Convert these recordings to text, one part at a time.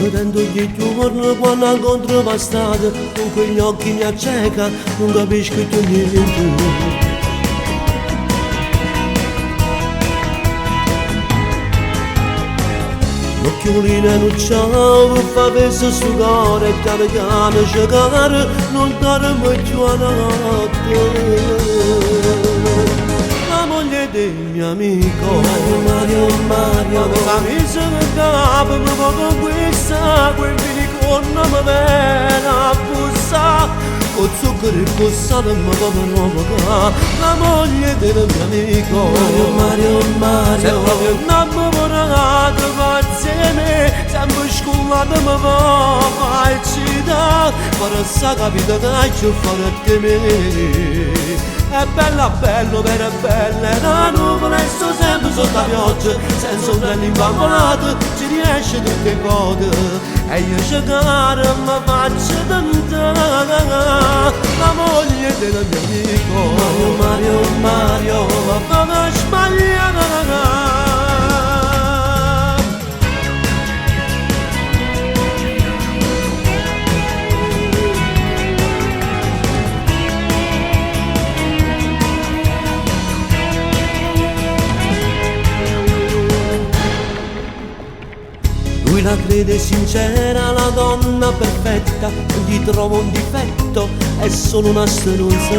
Vedendo ogni giorno quando incontro la strada, con quegli occhi mi acceca, non capisco più niente. L'occhiolino è un ciao, fa peso sul cuore, e piano piano cercare, non dare mai più a notte. La moglie del mio amico, Mario, la mise che capo, mi può conquistare, quel vino non mi viene a bussare. Con zucchero e con sale mi può provocare, la moglie del mio amico, Mario, se proprio innamorato va insieme, sempre scullato mi va a città, ma sa capito che ci farà temere. È bella, bello, vera e bella, la nuvola e sto sempre sotto la pioggia, senza un treno imbambonato, ci riesce tutte le cose, e io cercare mi faccio tentare, la moglie del mio amico, Mario, ma fa sbagliare. Lui la crede sincera, la donna perfetta, non gli trovo un difetto, è solo una stronza.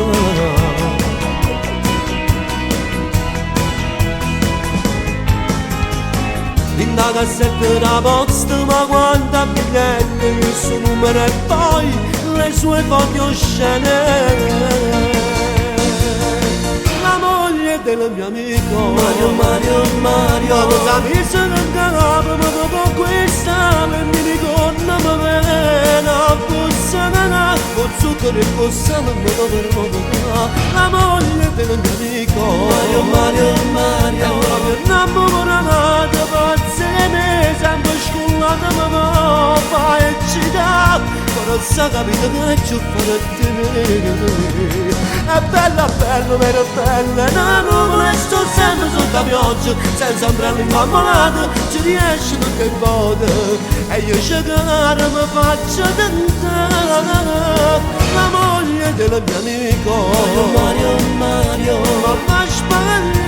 Linda cassetta da posta, ma quanta biglietti, il suo numero e poi le sue foto oscene. La moglie del mio amico, Mario, cosa mi sono andato, ma dopo questa mi dico non mi viene a bussare, con zucchero e con sale mi provoca, la moglie del mio amico, Mario, è proprio innamorata, va insieme, sempre scullata mi va e ci dà, però sa capito che ci farà temere. È bella, bello, vero bella, la nuvola e sto sempre sotto la pioggia, senza ombrello imbambonato, ci riesce tutte le volte, e io cercare mi faccio tentare, la moglie del mio amico, Mario, ma fa sbagliare.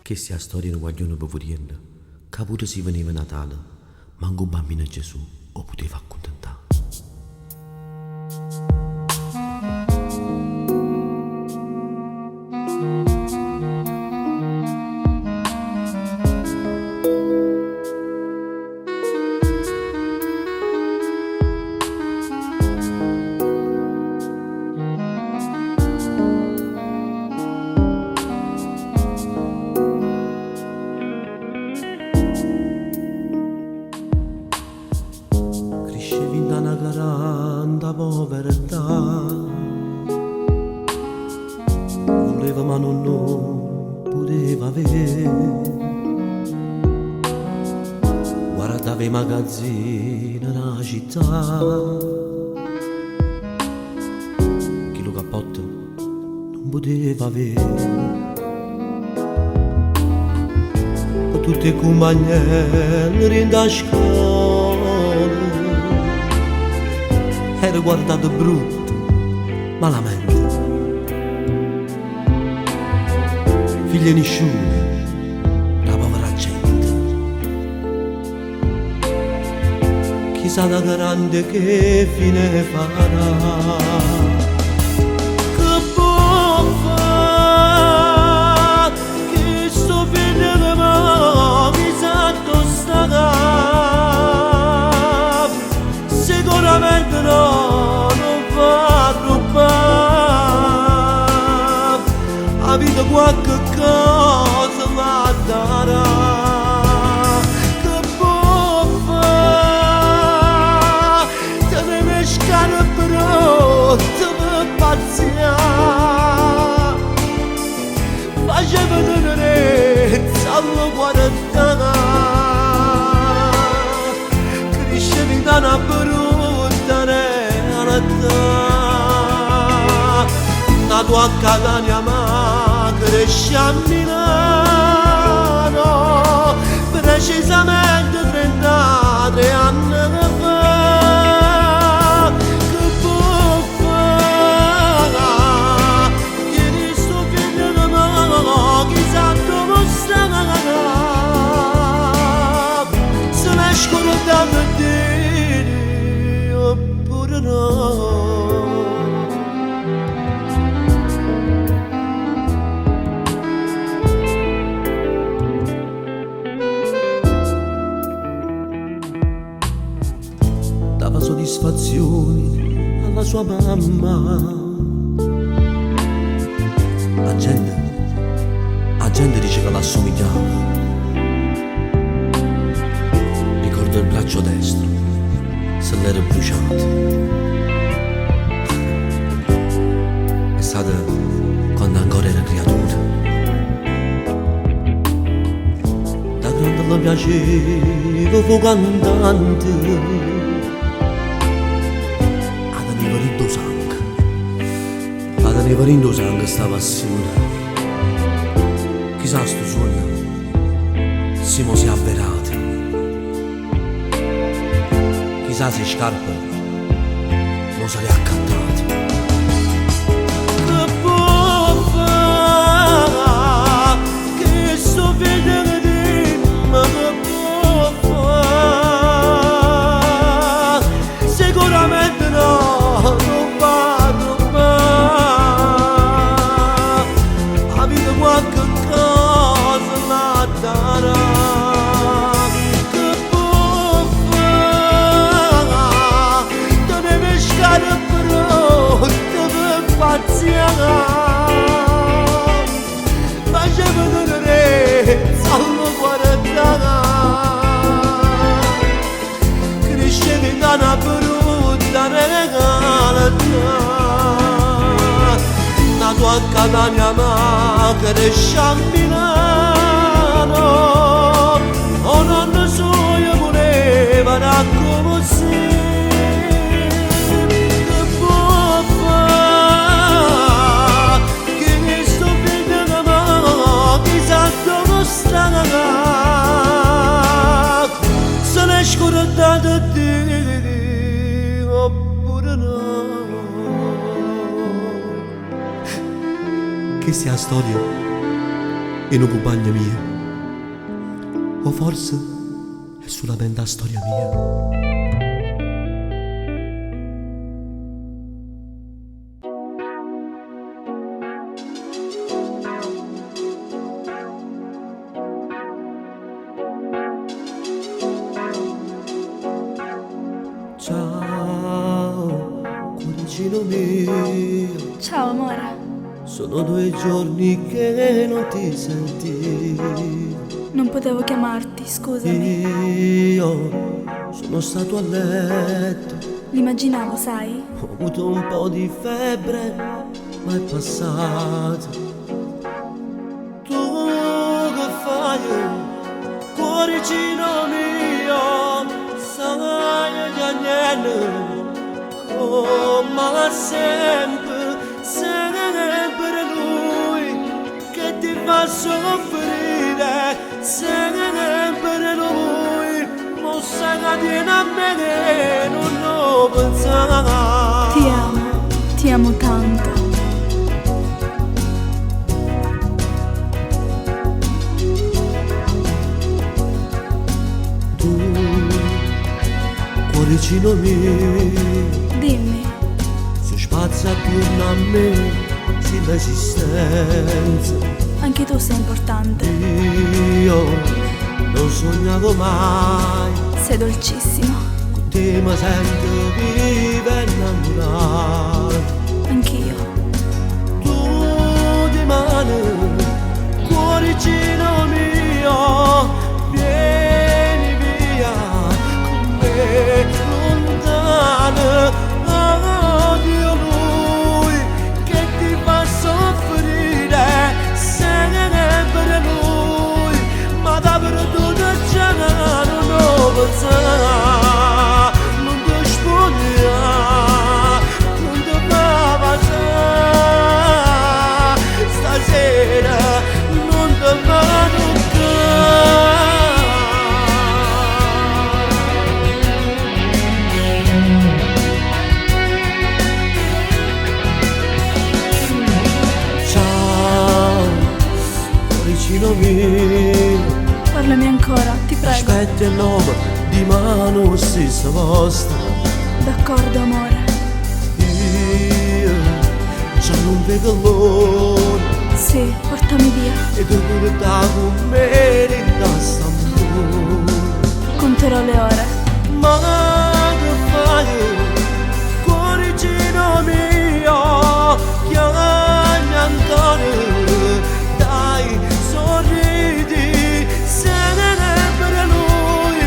Questa storia non vogliono poverina, che pure si veniva Natale, manco un bambino Gesù o poteva accontentare. Una grande povertà, voleva ma non poteva avere, guardava i magazzini nella città, che lo cappotto non poteva avere, con tutti i compagnelli in tasca era guardato brutto, malamente. Figlie nessuno, la povera gente. Chissà da grande che fine farà. Che può fare? Che sto figlio che va, chissà dove starà. Sicuramente no, non va rubare, la vita qualche cosa mi darà, che può fare, te ne scarpe rotte, a Catania ma cresce a Milano, precisamente 33 anni fa. Che può fare? Chiedi sto figlio di me, chissà dove sta. Se ne scorda per dire oppure no. Dava soddisfazioni alla sua mamma. La gente dice che l'assomigliava. Ricordo il braccio destro, se l'era bruciato. È stata quando ancora era creatura. Da grande le piaceva fu cantante. Aveva rindo sangue sta passione. Chissà sto sogno Simo si è avverato. Chissà se scarpe non se le ha accattate. Che può fare? Che sto vedendo di me. Che può fare? Sicuramente no, non va, non va. Qualche cosa la darà. Che può fare? Deve pescare però, deve pazziare. Faceva vedere salvo guardare. Cresceva in una brutta realtà. Nato a Catania ma cresce a Milano. O nonno suo voleva come si. Che può fare? Che sto figlio di me, chissà dove sta. Se l'è scordato di oppure no. Che sia la storia e non compagna mia, o forse è solamente la storia mia. Ciao, cuoricino mio. Ciao amore. Sono 2 giorni che non ti sentivo. Non potevo chiamarti, scusami. Io sono stato a letto. L'immaginavo, sai? Ho avuto un po' di febbre, ma è passato. Tu che fai, cuoricino mio? Sai che niente, come sempre, sempre lui che ti fa soffrire, sempre lui, non sai che tiene a me, non lo pensare. Ti amo tanto. Tu, cuoricino mio, Dimmi. si spazza attorno a me, sì l'esistenza. Anche tu sei importante. Io non sognavo mai, Sei dolcissimo. con te mi sento vivo e innamorato. Anch'io. Tu di mano, cuoricino mio, vieni via con me lontano. Odio lui che ti fa soffrire, sempre lui, ma davvero tutto già non lo pensare, non ti spogliare, non ti fa passare. del nome di mano stessa vostra. D'accordo, amore. Io già non vedo l'ora Sì, portami via. e devo da con me in tassamore. Conterò le ore. Ma che fai, cuoricino mio, chiami ancora, dai, sorridi, se ne è per lui,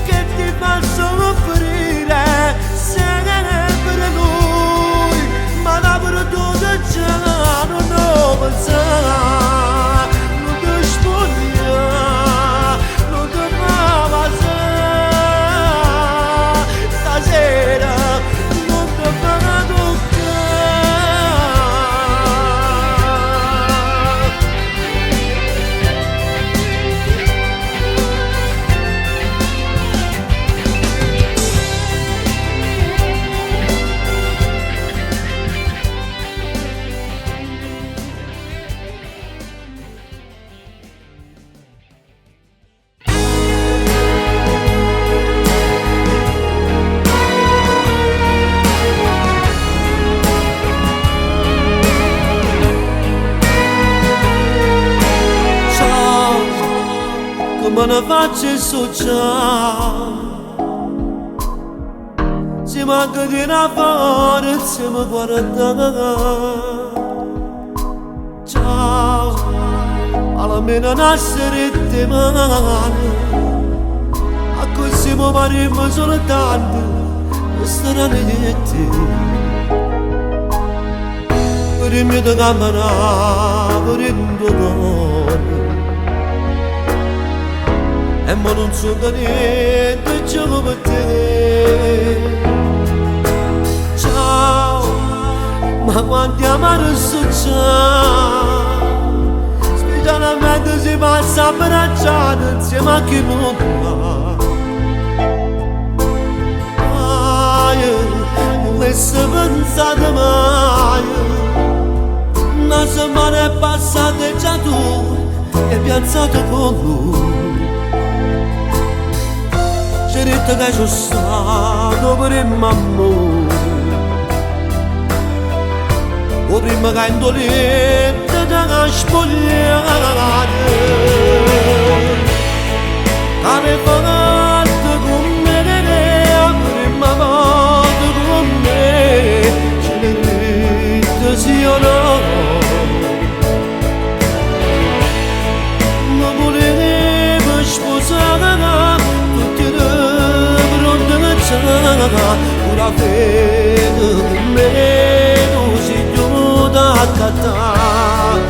che ti fa soffrire, se ne è per lui, ma la perduta già non lo pensare, non ti spogliare, non ti fa passare. Stasera non ti farà toccare. Ciao, come ne faccio so ciao? Si manca di una forza, mi guarda. Ciao, almeno nascere di mano, a così mi paremmo soltanto, questa ranetta. Per il mio camera, per il tuo cuore. E ma non so da niente, gioco per te. Ciao, ma quanti amari so già. Specialmente si passa abbracciato insieme a chi non va. Non l'esse pensato mai. Una settimana è passata e già tu hai piazzato con lui. C'è detto che sono stato per il mammone, o prima che indolente da spogliare. Che fatto con me, la prima volta con me, ce l'hai detto sì o no? Ora vedo con me tu sei giunta a cattare,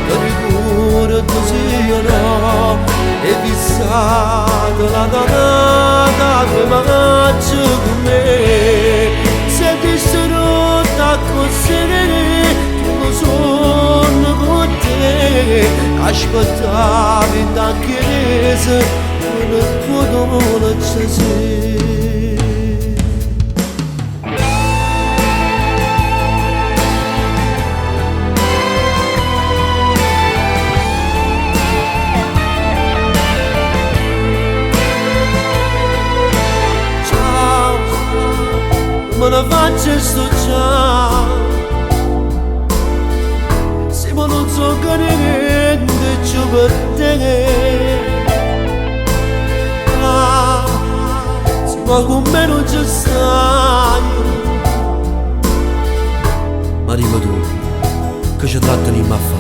che ricordati sì o no, e fissata la data che faccio con me. Se ti sono rotta così, tu lo sono con te, aspettavi da chiesa, non potevo accendere. Me ne faccio sto già, se ma non so che niente c'è per te. Ah, se ma con me non ci stai. Ma dimmi tu, che ci trattano in maffa?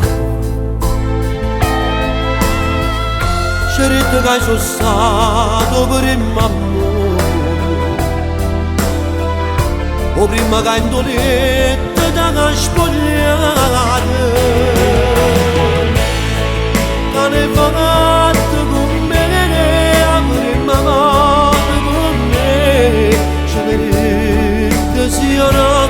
C'è detto che sono stato per il mammone, o prima che indolente da spogliare. Che ne fatto con me, la prima volta con me, ce l'hai detto sì o no?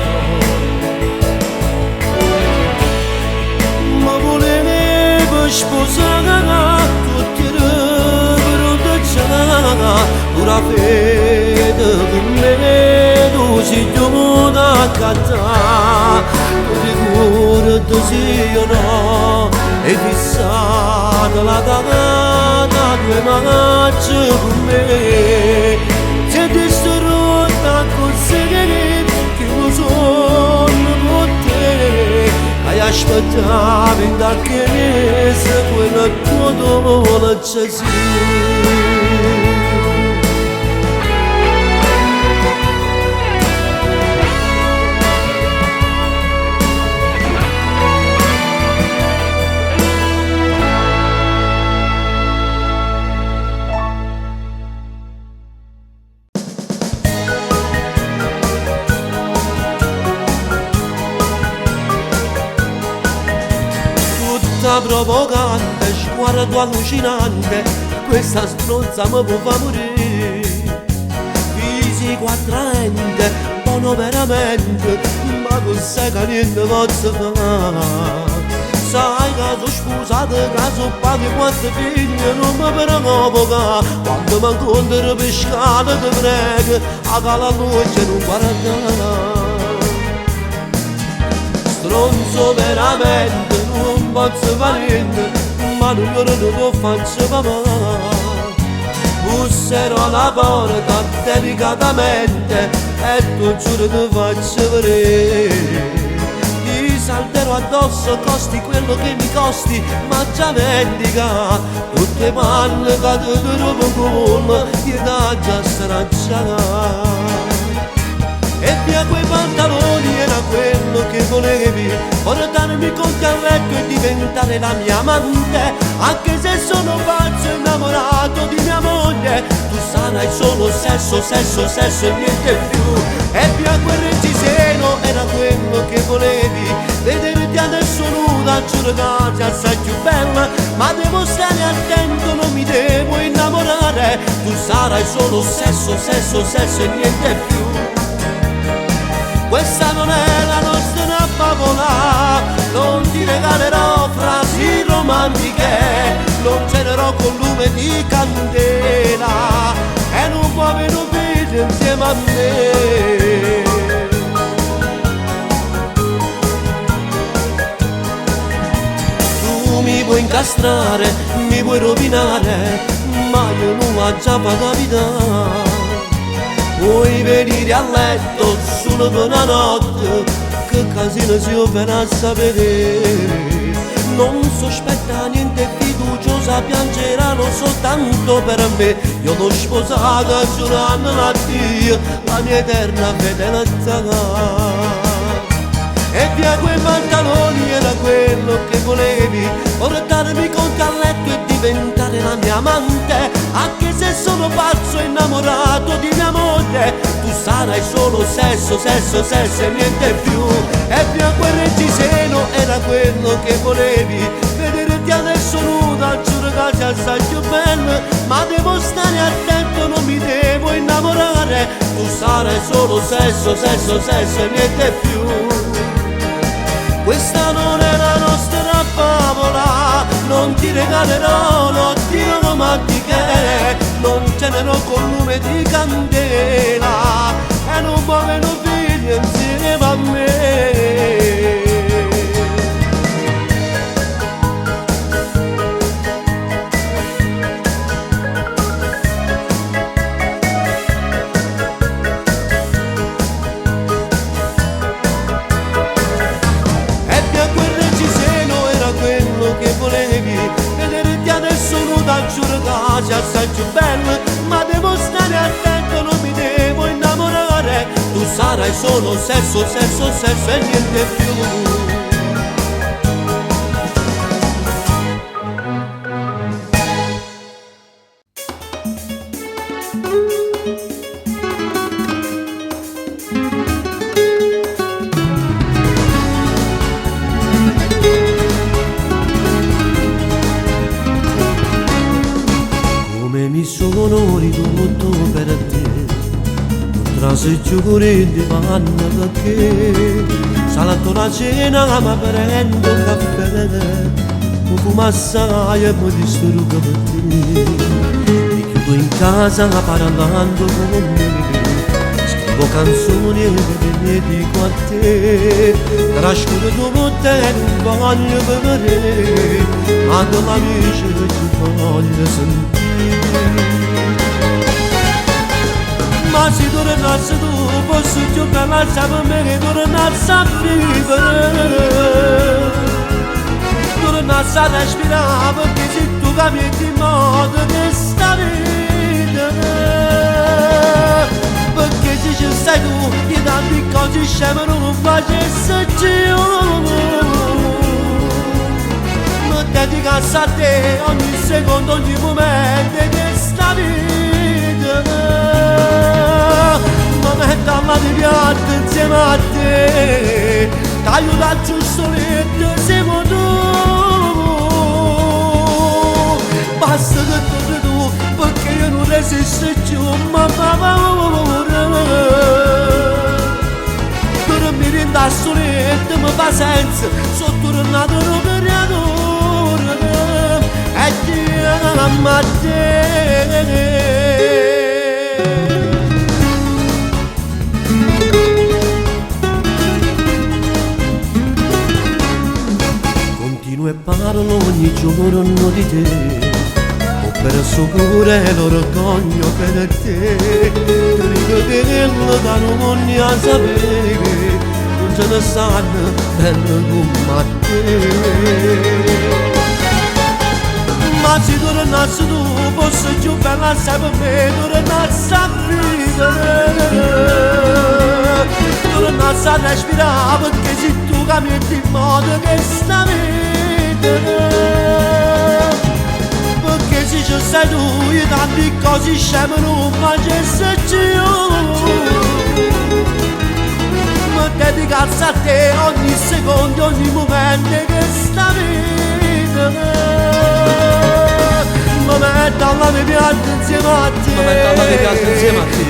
Ma volevo sposare tutti i già, ora vedo con me tu sei giunta a cattare, ricordati sì o no, e fissata la data due maggio con me, ti è distrutta così che lo sono con te, hai aspettato in qualche mese quella tua dolce sì. Provocante, sguardo allucinante, questa stronza mi può far morire. Fisico attraente, buono veramente, ma non sai che niente posso fare. Sai che sono sposato, che sono padre e quattro figli, non mi preoccupa. Quando mi incontro per scala ti prego, a la luce non guarda. Stronzo veramente, non posso fare niente, ma non lo faccio papà. Busserò alla porta delicatamente e tu giuro ti faccio vedere. Ti salterò addosso, costi quello che mi costi, ma già vendica tutte le panne che ti trovo con, io da già stracciata. E via quei pantaloni era quello che volevi, portarmi con te a letto e diventare la mia amante. Anche se sono pazzo e innamorato di mia moglie, tu sarai solo sesso, sesso, sesso e niente più. E via quel reggiseno era quello che volevi, vederti adesso nuda, giuro che sei assai più bella. Ma devo stare attento, non mi devo innamorare, tu sarai solo sesso, sesso, sesso e niente più. Questa non è la nostra favola, non ti regalerò frasi romantiche, non cenerò con lume di candela e non può avere un figlio insieme a me. Tu mi puoi incastrare, mi puoi rovinare, ma io non ho già capitare. Vuoi venire a letto solo per una notte, che casino si opera a sapere. Non sospetta niente, fiduciosa, piangeranno soltanto per me. Io l'ho sposata giurando a Dio la mia eterna fedeltà. E via quei pantaloni era quello che volevi, portarmi con te a letto e diventare la mia amante. Anche se sono pazzo e innamorato di mia moglie, tu sarai solo sesso, sesso, sesso e niente più. E via quel reggiseno era quello che volevi, vederti adesso nuda, giuro che sei assai più bella. Ma devo stare attento, non mi devo innamorare, tu sarai solo sesso, sesso, sesso e niente più. Questa non è la nostra favola, non ti regalerò notti romantiche, non cenerò con lume di candela e non può avere un figlio insieme a me. Giuro che sei assai più bella, ma devo stare attento, non mi devo innamorare, tu sarai solo sesso, sesso, sesso e niente più. Mi sono ridotto per te, non traseggio corrente vanno perché salato la cena ma prendo un caffè, mi fumo assai e mi distruggo per te. Mi chiudo in casa parlando con me, scrivo canzoni e le dico a te, trascuro dopo te non voglio bere, ma con l'amici ti voglio sentire. Ma se tornassi tu, posso giocare per me che tornassi a vivere. Tornassi a respirare perché se tu cambiati in modo che sta vita. Perché se ci stai tu, io tanti cose sceme non facessi più. Mi dedicassi a te ogni secondo, ogni momento che sta vita. Mi metto alla di piatto insieme a te, t'aiuto al giusto letto, siamo tu. Basta che torni tu, perché io non resisto più, ma fa paura. Dormire in da soletta mi fa senso, sono tornato un creatore, e ti amo a te. Continuo e parlo ogni giorno di te, ho perso pure l'orgoglio per te. Ti dico che quello da non ne a sapere, non ce ne stanno bene come a te. Ma se tornassi tu, fosse più bella sei per me, tornassi a vivere. Tornassi a respirare perché se tu cambiati in modo che sta vita. Perché se ci sei tu, io tanti cose sceme non facessi più. Mi dedicassi a te ogni secondo, ogni momento che sta vita. Mi metto alla mia pianta insieme a te,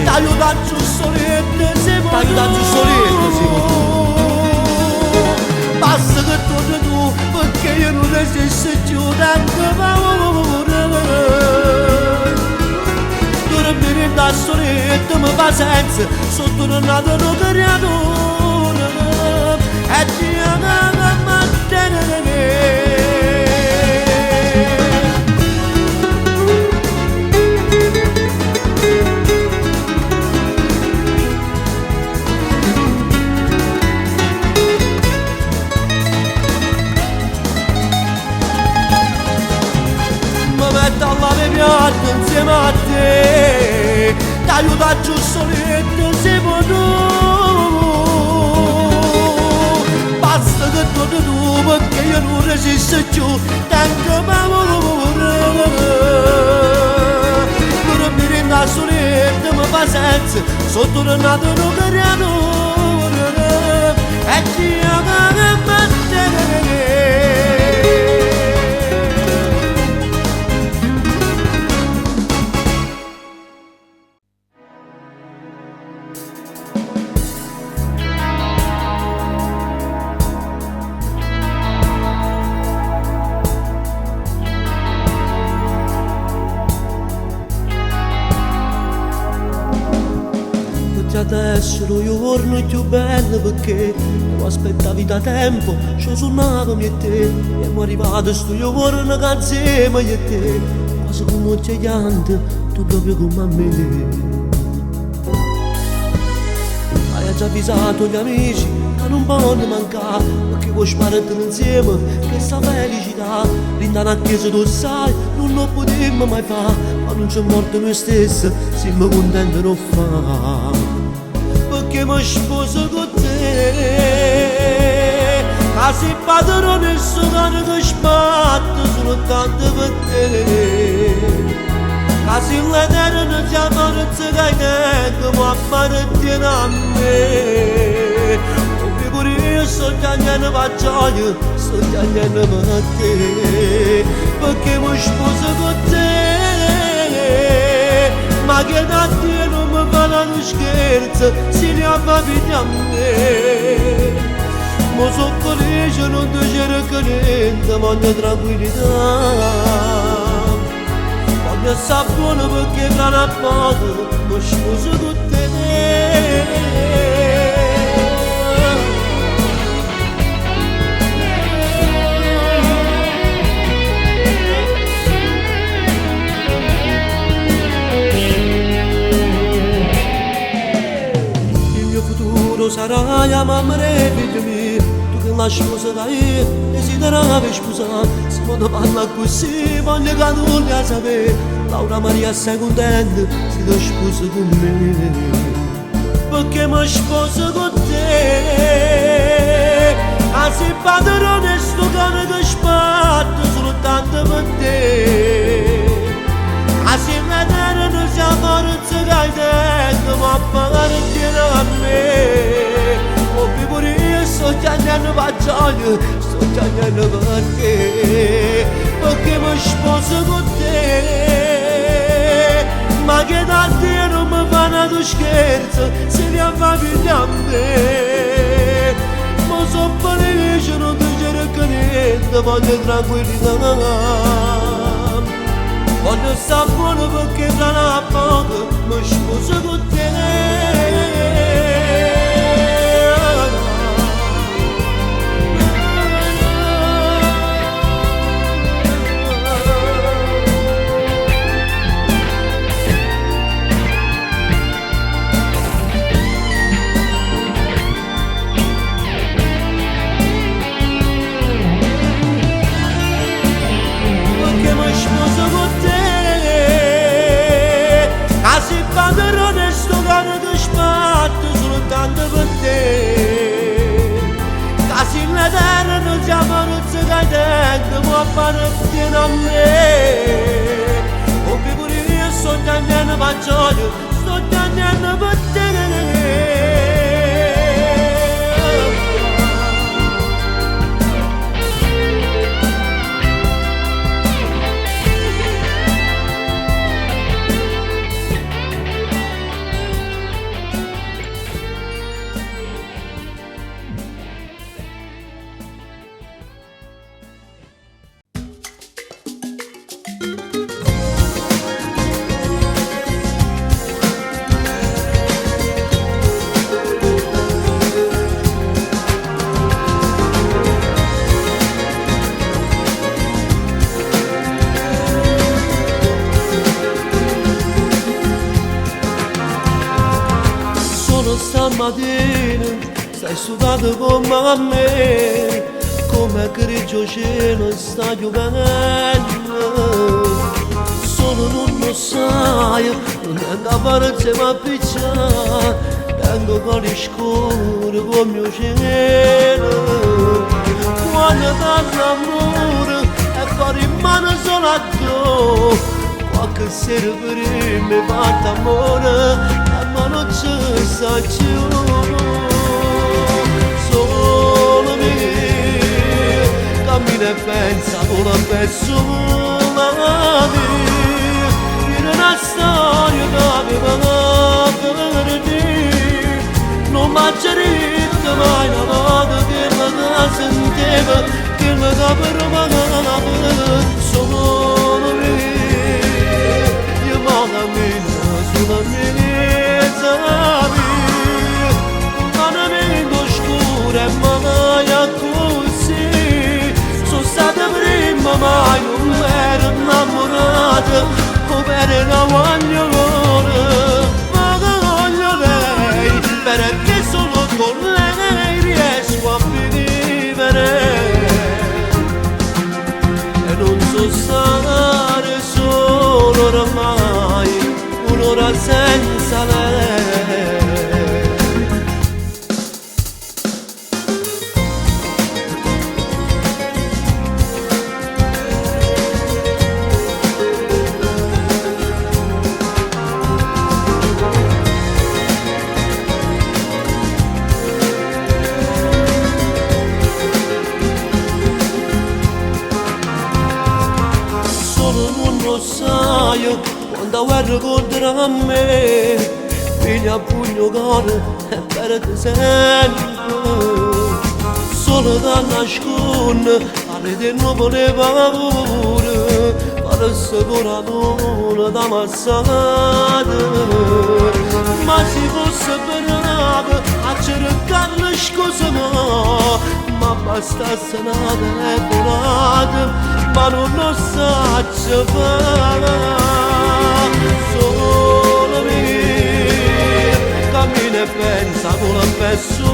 t'aiuto al giusto letto, siamo tu. Basta che torni tu, perché io non resisto più, tanto paura. Dormire da soletta mi fa senso, sono tornato un creatore, e ti amo a te. Insieme a te, t'aiuto al giusto letto, siamo tu. Basta che torni tu, perché io non resisto più, tanto paura. Dormire in da soletta mi fa senso, sono tornato un creatore, e ti amo a te. Adesso lo giorno è più bello perché lo aspettavi da tempo, ci suonavo e te, e siamo arrivati sto giorno che insieme io e te, quasi come un gigante, tu proprio come a me. Hai già avvisato gli amici che non possono mancare, perché vuoi sparare insieme questa felicità, rindano a chiesa tu sai, non lo potremmo mai fare, ma non c'è morte noi stessi, siamo contenti non fare. Perché mi sposo con te, casi padrone sono che sbatto soltanto per te. Casi l'eterno ti amano che neanche ma appartiene a me. Come pure io sto tagliando per gioia, sto tagliando per te. Perché mi sposo con te, ma che da te non mi fanno uno scherzo, si ne fa vita a me. Ma so felice, non ti cerco niente, voglio tranquillità. Voglio stare buono perché tra un poco mi sposo con te. sarai a mamma figlio tu che la sposa dai desideravi sposare se non parla così voglio che tu la sapere Laura Maria sei contenta se ti sposi con me perché mi sposo con te se padrone sto cane che spatto soltanto per te se vedere non siamo forza che hai detto ma pagare pieno a me o pure io sto chiamando pagliaio sto chiamando per te perché mi sposo con te ma che da te non mi fanno scherzo se ne avvagli a me ma sono felice non ti cerco niente voglio tranquillità voglio stare buono perché tra la poco mi sposo con te soltanto per te casi la terra non siamo rozze che hai detto ma appartiene a me o pure io sto chiamando pagliaio sto chiamando per te stamattina stai sudando come a me come grigio cielo sta giocando solo non lo sai non tengo a fare insieme a picciare tengo cuore scuro come mio cielo quando danno l'amore e fare in mano solo a te qualche sera per me fatta amore ma non ci sta più solo me cammina e pensa con una persona in una storia che aveva per te non mi ha detto mai una volta che mi sentiva che mi capirava solo me io mi cammino sulla mia ma così sono stata prima ma non ero innamorata come una voglio ora ma voglio lei perché solo con lei riesco a vivere e non so stare solo ormai un'ora senza lei quando guerra contro me figlia a pugno cane e perde sempre solo da nascondere alle te non voleva paura paresse coratore da mazzata ma si fosse brava a cercare scusa ma bastasse una telefonata ma non lo saggio fare solo me cammina e pensa con la persona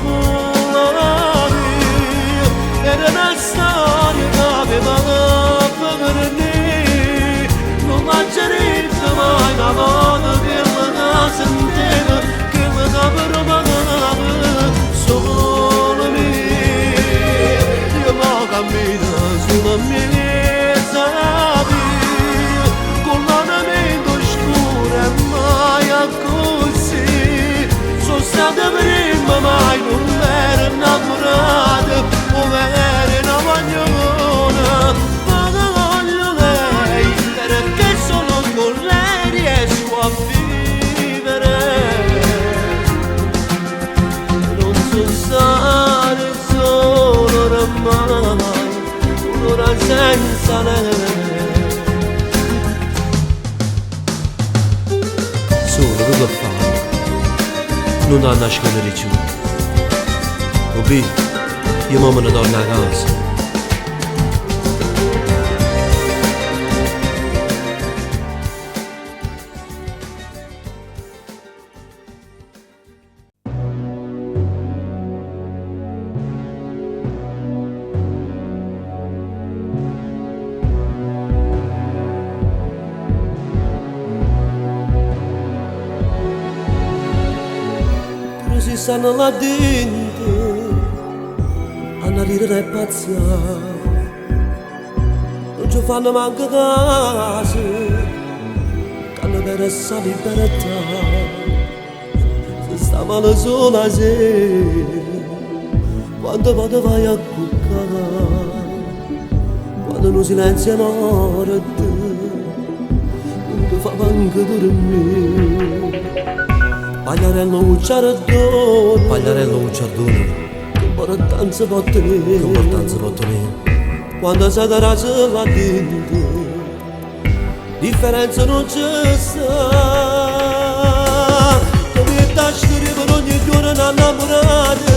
Solo tu che fai? Non danno a scrivere giù. Obi, io mo me ne torno a casa. Si stanno là dentro a ridere e pazzare, non ci fanno manco caso, canno per essa libertà, se sta male sola sera, quando poi te vai a cuccare, quando non silenzia morte, non ti fa manco dormire. Pagliarello ucciardone, che importanza può tenere, quando si darà là dentro, differenza non c'è sta, che mi sta scrivendo ogni giorno innamorata,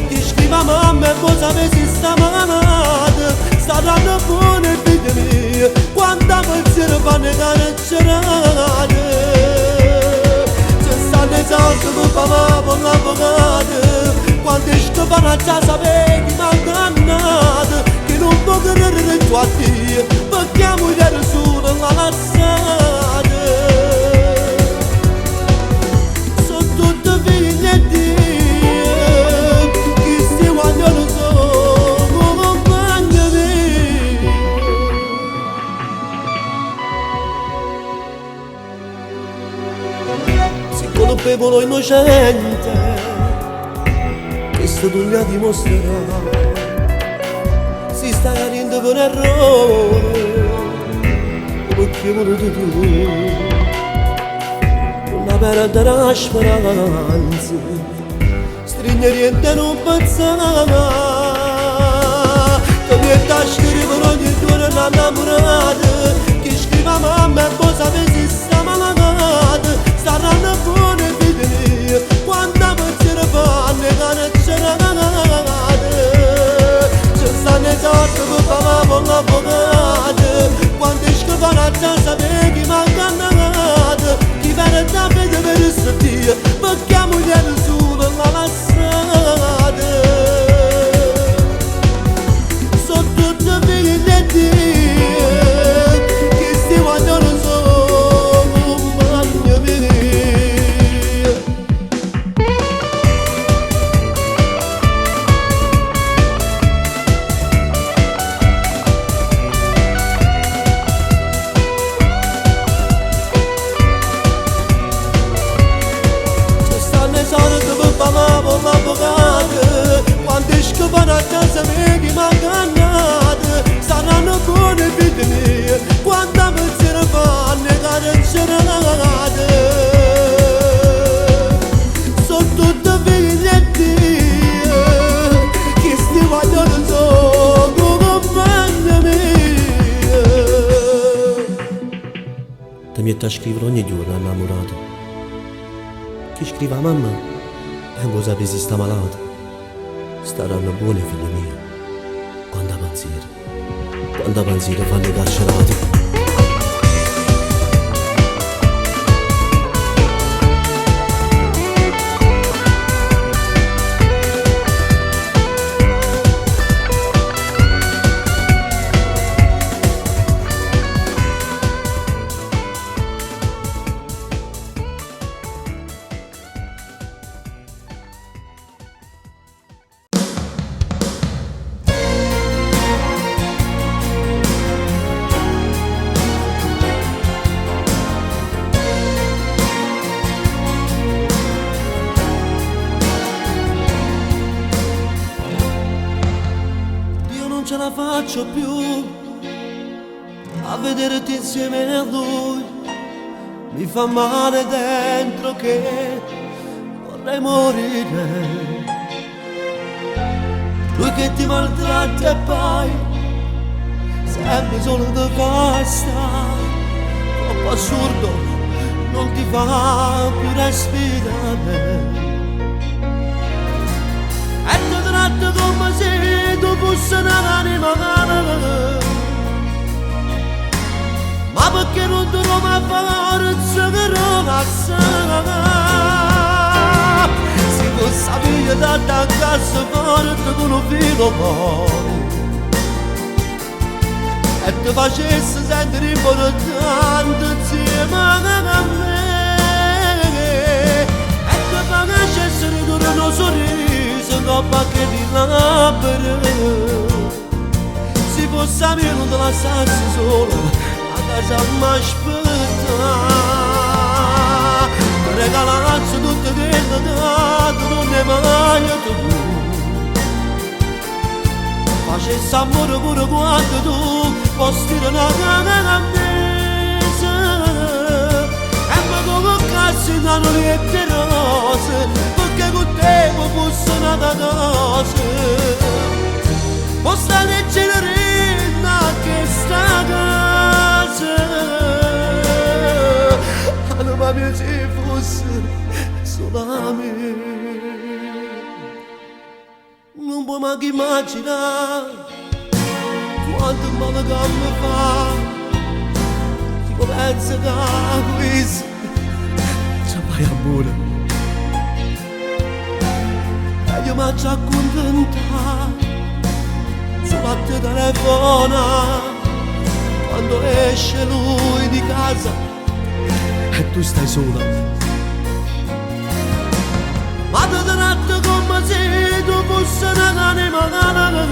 ti scriva mamma e poi sapessi sta malata, staranno buone figlie mie, quando pensiero fanno carcerate. Esatto con papà con l'avvocato, quando esco per la casa vedi malcannata, che non può credere in tua Dio, perché la moglie sono la lassata. Sono tutte figlie di Dio, chi si vogliono sono compagni miei. Colpevole innocente, questo tu mi ha dimostrato, si sta cadendo per errore, perché voluto tu, non perdere la speranza, stringere non pensare, che mi sta scrivendo ogni giorno innamorata, che scriva mamma e poi sapessi sta malata, saranno buone figlie mie, quando pensiero fanno carcerate, ci stanno esatto con papà con l'avvocato, quando esco per la casa vedi malcannata, chi vede da vede per il Dio, perché la moglie sono la lassata. Sono tutte figlie di Dio, che si vogliono quando esco per a casa vedi malcannata, saranno buone figlie mie, quando pensiero fanno carcerate. Sono tutte figlie di Dio, che sti vogliono sono compagni miei. Ti metto a scrivere ogni giorno innamorato, chi scrive a mamma e voi sapete sta malata, staranno buone figlie mie, quando pensiero fanno carcerati. Ce la faccio più a vederti insieme a lui, mi fa male dentro che vorrei morire. Lui che ti maltratta e poi sempre solo di festa, troppo assurdo, non ti fa più respirare. E ti tratto come se tu fossi un'anima cara, ma perché non ti trovi a forza che rovazza? Se fosse via da attaccarsi forte con un filo poi e ti facesse sentire importante insieme a me, e ti facesse ridurre un sorriso dopo che ti labbra. Se fosse mio non te lasciassi solo casa m'aspetta, regalarsi tutto quello dato non è mai tu. Facessi amore pure quando tu posti una grandezza e mi convocassi da un liette rose, perché con te mi fosse una dose. Posta leggerina che sta casa, anima mia se fosse solo a me. Non puoi mai immaginare quanto male che mi fa, tipo pensa che questo c'è mai amore. E io mi già accontentare, solo a te telefona quando esce lui di casa e tu stai sola. Ma ti tratto come se tu fossi un'anima cara,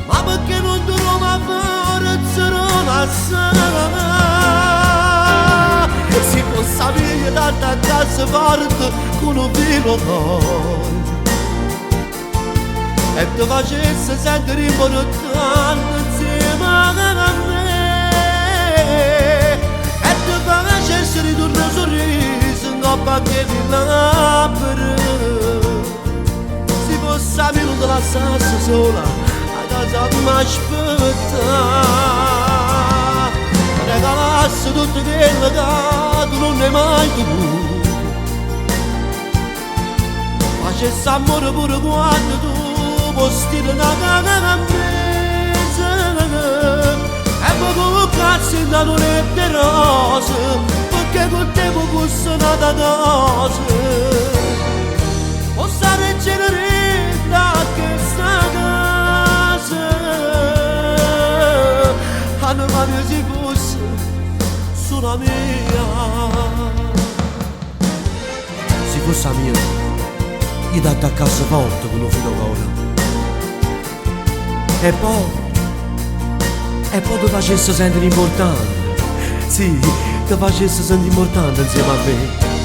ma perché non ti trovi a forza rovazza? Si fosse via da attaccarsi forte con un filo poi e ti facesse sentire importante insieme a me, e ti facesse ridurre un sorriso dopo che ti labbra. Se fosse a me non te lasciassi sola, a casa m'aspetta, regalassi tutto quello che tu non hai mai dovuto. Facessi amore pure quando tu posti una grandezza e mi convocassi da un liette rose, perché con te mi fosse una dose. Possa reggere da questa casa, anima mia se fosse solo mia. Se fosse mia, io ti attaccassi forte con un filo d'oro e poi ti facessi sentire importante. Sì, ti facessi sentire importante insieme a me.